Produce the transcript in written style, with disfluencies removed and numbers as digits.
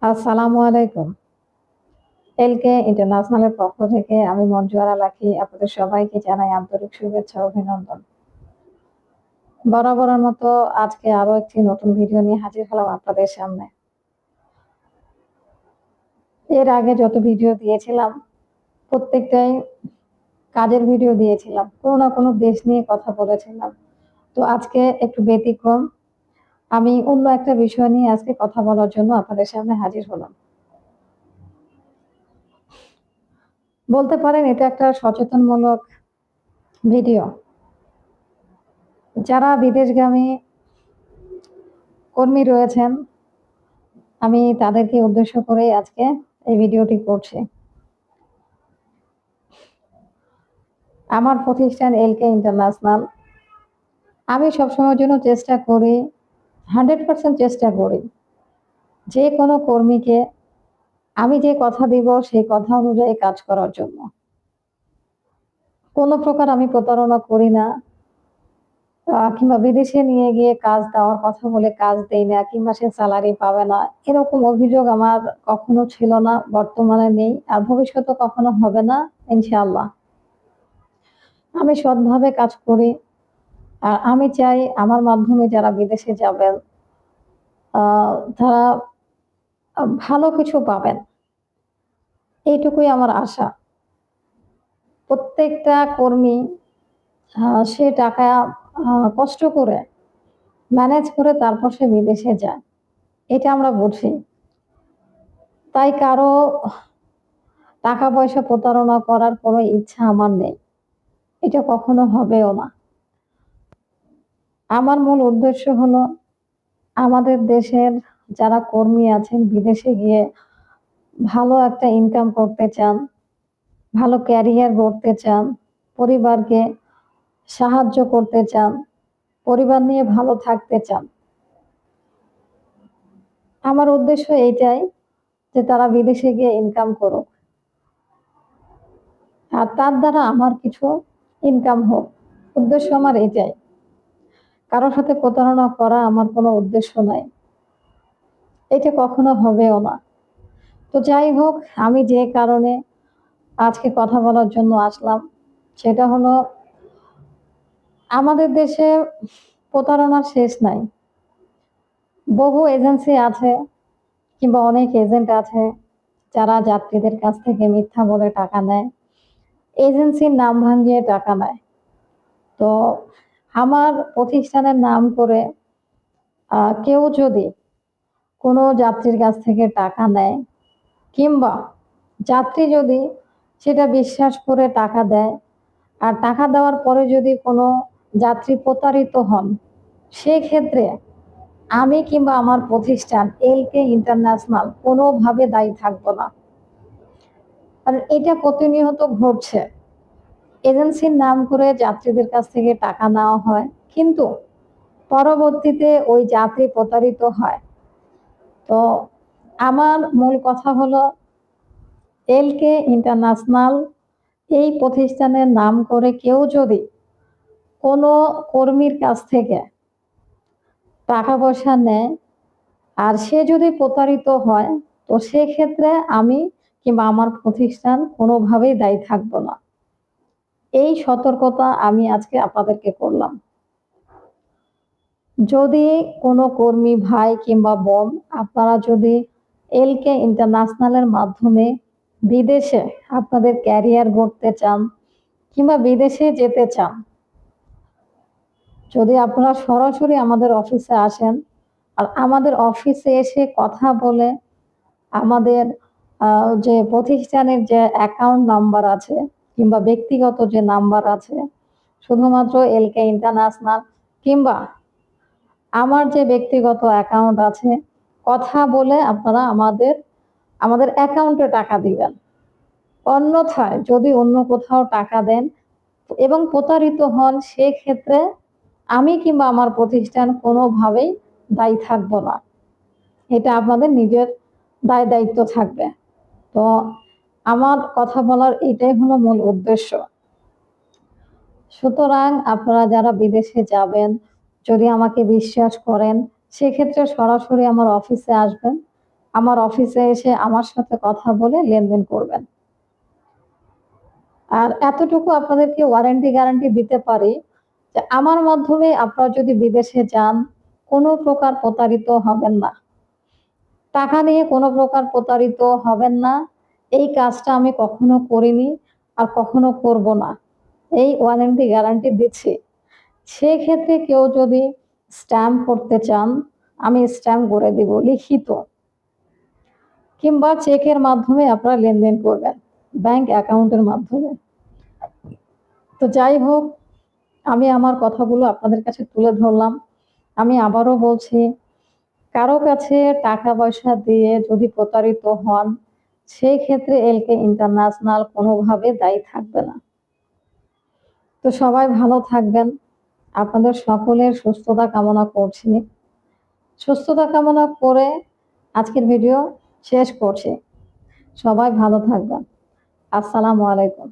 আসসালামু আলাইকুম। এলকে ইন্টারন্যাশনালের পক্ষ থেকে আমি মঞ্জু আরা লাকী আপনাদের সবাইকে জানাই আন্তরিক শুভেচ্ছা ও অভিনন্দন। বরাবরের মতো আজকে আরো একটি নতুন ভিডিও নিয়ে হাজির হলাম আপনাদের সামনে। এর আগে যত ভিডিও দিয়েছিলাম প্রত্যেকটাই কাজের ভিডিও দিয়েছিলাম। কোনো না কোনো দেশ নিয়ে কথা বলেছিলাম। তো আজকে একটু ব্যতিক্রম। আমি অন্য একটা বিষয় নিয়ে আজকে কথা বলার জন্য আপনাদের সামনে হাজির হলাম। বলতে পারেন এটা একটা সচেতনমূলক ভিডিও। যারা বিদেশগামী কর্মী রয়েছেন, আমি তাদেরকে উদ্দেশ্য করেই আজকে এই ভিডিওটি করছি। আমার প্রতিষ্ঠান এলকে ইন্টারন্যাশনাল। আমি সবসময়ের জন্য চেষ্টা করি, 100% চেষ্টা করি যে কোনো কর্মীকে আমি যে কথা দিব সেই কথা অনুযায়ী কাজ করার জন্য। কোনো প্রকার আমি প্রতারণা করি না, কিংবা বিদেশে নিয়ে গিয়ে কাজ দেওয়ার কথা বলে কাজ দেই না, কিংবা সে স্যালারি পাবে না, এরকম অভিযোগ আমার কখনো ছিল না, বর্তমানে নেই, আর ভবিষ্যতে কখনো হবে না ইনশাআল্লাহ। আমি সৎভাবে কাজ করি। আর আমি চাই আমার মাধ্যমে যারা বিদেশে যাবেন তারা ভালো কিছু পাবেন, এইটুকুই আমার আশা। প্রত্যেকটা কর্মী সে টাকা কষ্ট করে ম্যানেজ করে তারপর সে বিদেশে যায়, এটা আমরা বুঝি। তাই কারো টাকা পয়সা প্রতারণা করার কোনো ইচ্ছা আমার নেই, এটা কখনো হবেও না। আমার মূল উদ্দেশ্য হলো আমাদের দেশের যারা কর্মী আছেন বিদেশে গিয়ে ভালো একটা ইনকাম করতে চান, ভালো ক্যারিয়ার গড়তে চান, পরিবারকে সাহায্য করতে চান, পরিবার নিয়ে ভালো থাকতে চান, আমার উদ্দেশ্য এইটাই যে তারা বিদেশে গিয়ে ইনকাম করুক আর তার দ্বারা আমার কিছু ইনকাম হোক। উদ্দেশ্য আমার এইটাই। কারোর সাথে প্রতারণা করা আমার কোনো উদ্দেশ্য নাই, এটা কখনো হবেও না। তো যাই হোক, আমি যে কারণে আজকে কথা বলার জন্য আসলাম সেটা হলো আমাদের দেশে প্রতারণার শেষ নাই। বহু এজেন্সি আছে কিংবা অনেক এজেন্ট আছে যারা যাত্রীদের কাছ থেকে মিথ্যা বলে টাকা নেয়, এজেন্সির নাম ভাঙিয়ে টাকা নেয়। তো আমার প্রতিষ্ঠানের নাম করে কেউ যদি কোনো যাত্রীর কাছ থেকে টাকা নেয়, কিংবা যাত্রী যদি সেটা বিশ্বাস করে টাকা দেয়, আর টাকা দেওয়ার পরে যদি কোনো যাত্রী প্রতারিত হন, সেক্ষেত্রে আমি কিংবা আমার প্রতিষ্ঠান এলকে ইন্টারন্যাশনাল কোনোভাবে দায়ী থাকবো না। আর এটা প্রতিনিয়ত ঘটছে। এজেন্সির নাম করে যাত্রীদের কাছ থেকে টাকা নেওয়া হয়, কিন্তু পরবর্তীতে ওই যাত্রী প্রতারিত হয়। তো আমার মূল কথা হলো এলকে ইন্টারন্যাশনাল এই প্রতিষ্ঠানের নাম করে কেউ যদি কোনো কর্মীর কাছ থেকে টাকা পয়সা নেয় আর সে যদি প্রতারিত হয়, তো সেক্ষেত্রে আমি কিংবা আমার প্রতিষ্ঠান কোনোভাবেই দায়ী থাকবো না। এই সতর্কতা আমি আজকে আপনাদেরকে করলাম। যদি কোনো কর্মী ভাই কিংবা বোন আপনারা যদি এলকে ইন্টারন্যাশনালের মাধ্যমে বিদেশে আপনাদের ক্যারিয়ার গড়তে চান কিংবা বিদেশে যেতে চান, যদি আপনারা সরাসরি আমাদের অফিসে আসেন আর আমাদের অফিসে এসে কথা বলে আমাদের যে প্রতিষ্ঠানের যে অ্যাকাউন্ট নাম্বার আছে কিংবা ব্যক্তিগত যে নাম্বার আছে, শুধুমাত্র এলকে ইন্টারন্যাশনাল কিংবা আমার যে ব্যক্তিগত অ্যাকাউন্ট আছে, কথা বলে আপনারা আমাদের অ্যাকাউন্টে টাকা দিবেন। অন্যথায় যদি অন্য কোথাও টাকা দেন এবং প্রতারিত হন, সেক্ষেত্রে আমি কিংবা আমার প্রতিষ্ঠান কোনোভাবেই দায়ী থাকবো না। এটা আপনাদের নিজের দায় দায়িত্ব থাকবে। তো আমার কথা বলার এটাই হলো মূল উদ্দেশ্য। সুতরাং আপনারা যারা বিদেশে যাবেন, যদি আমাকে বিশ্বাস করেন, সেক্ষেত্রে সরাসরি আমার অফিসে আসবেন। আমার অফিসে এসে আমার সাথে কথা বলে লেনদেন করবেন। আর এতটুকু আপনাদেরকে ওয়ারেন্টি গ্যারান্টি দিতে পারি যে আমার মাধ্যমে আপনারা যদি বিদেশে যান, কোনো প্রকার প্রতারিত হবেন না। টাকা নিয়ে কোনো প্রকার প্রতারিত হবেন না। এই কাজটা আমি কখনো করিনি আর কখনো করব না। এই ওয়ারেন্টি গ্যারান্টি দিচ্ছি। সেক্ষেত্রে কেউ যদি স্ট্যাম্প করতে চান, আমি স্ট্যাম্প করে দিব লিখিত, কিংবা চেকের মাধ্যমে আপনারা লেনদেন করবেন, ব্যাংক অ্যাকাউন্টের মাধ্যমে। তো যাই হোক, আমি আমার কথাগুলো আপনাদের কাছে তুলে ধরলাম। আমি আবারও বলছি, কারো কাছে টাকা পয়সা দিয়ে যদি প্রতারিত হন, সেই ক্ষেত্রে এলকে ইন্টারন্যাশনাল কোনোভাবে দায়ী থাকবে না। তো সবাই ভালো থাকবেন। আপনাদের সকলের সুস্থতা কামনা করছি। সুস্থতা কামনা করে আজকের ভিডিও শেষ করছি। সবাই ভালো থাকবেন। আসসালামু আলাইকুম।